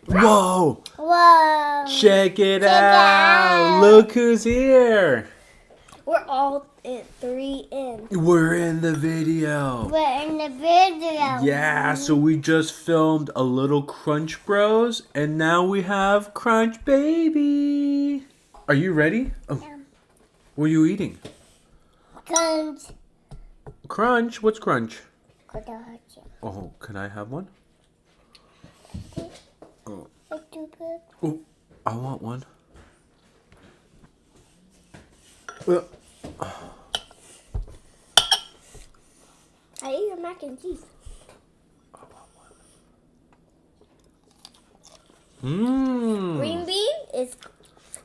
Whoa! Whoa! Check it Check it out! out. Look who's here! We're all three in. We're in the video. We're in the video. Yeah, so we just filmed a little Crunch Bros, and now we have Crunch Baby. Are you ready? Oh, Yeah. what are you eating? Crunch. Crunch? What's Crunch? Crunch. Oh, can I have one? Oh, YouTube. I want one. I eat your mac and cheese. Mmm. Green bean is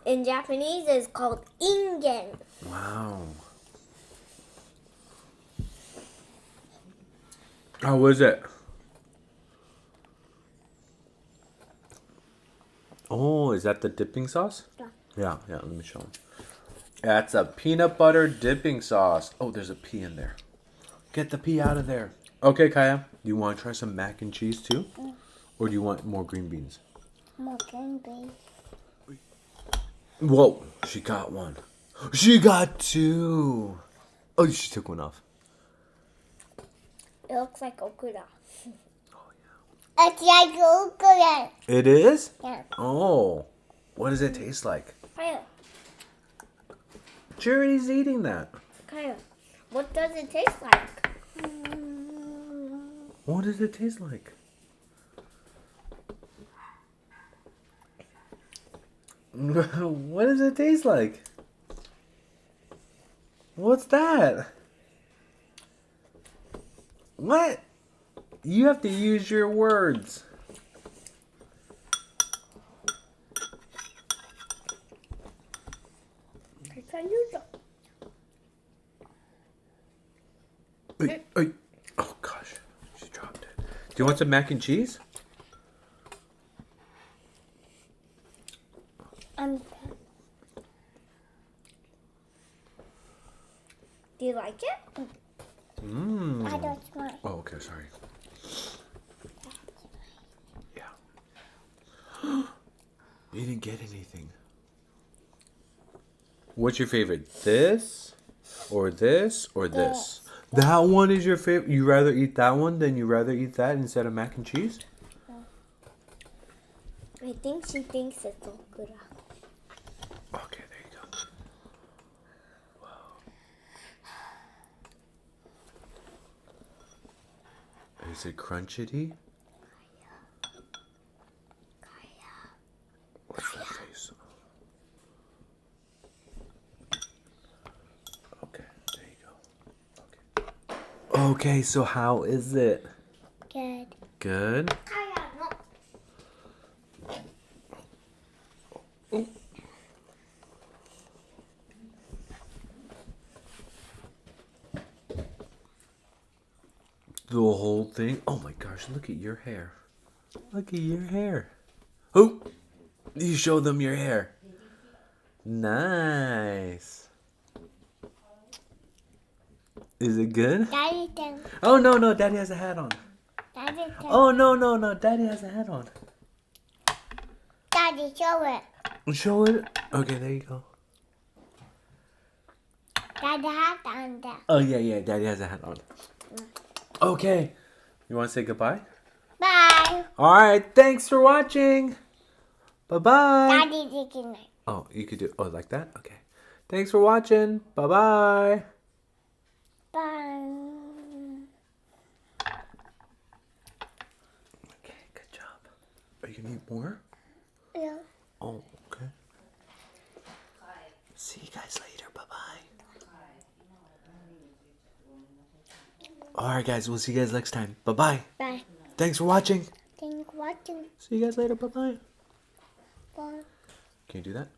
in Japanese is called ingen. Wow. How is it? Oh, is that the dipping sauce? Yeah. Yeah, let me show them. That's a peanut butter dipping sauce. Oh, there's a pea in there. Get the pea out of there. Okay, Kaya, do you want to try some mac and cheese too? Or do you want more green beans? More green beans. Whoa, she got one. She got two. Oh, she took one off. It looks like okra. Oh, yeah. It's like okra. It is? Yeah. Oh, what does it taste like? Kaya, Charity's eating that. Kaya, what does it taste like? What does it taste like? What does it taste like? What's that? What? You have to use your words. Can you Ay. Oh gosh, she dropped it. Do you want some mac and cheese? Do you like it? Mmm. I don't want. Oh, okay, sorry. Yeah. You didn't get anything. What's your favorite? This? Or this? Or this? That one is your favorite? You rather eat that one than you rather eat that instead of mac and cheese? I think she thinks it's okra. Okay, there you go. Wow. Is it crunchity? What's that face? Okay, there you go. Okay. Okay, so how is it? Good. Good? The whole thing? Oh my gosh, look at your hair. Look at your hair. Oh, you show them your hair. Nice. Is it good? Daddy can. Oh, no, Daddy has a hat on. Daddy can. Oh, no, Daddy has a hat on. Daddy, show it. Show it. Okay, there you go. Daddy hat on there. Oh, yeah, Daddy has a hat on. Okay. You want to say goodbye? Bye. All right, thanks for watching. Bye-bye. Daddy, taking it. Oh, you could do, oh, like that? Okay. Thanks for watching. Bye-bye. Bye. Okay, good job. Are you going to eat more? Yeah. Oh, okay. See you guys later. Bye-bye. All right, guys. We'll see you guys next time. Bye-bye. Bye. Thanks for watching. Thanks for watching. See you guys later. Bye-bye. Bye. Can you do that?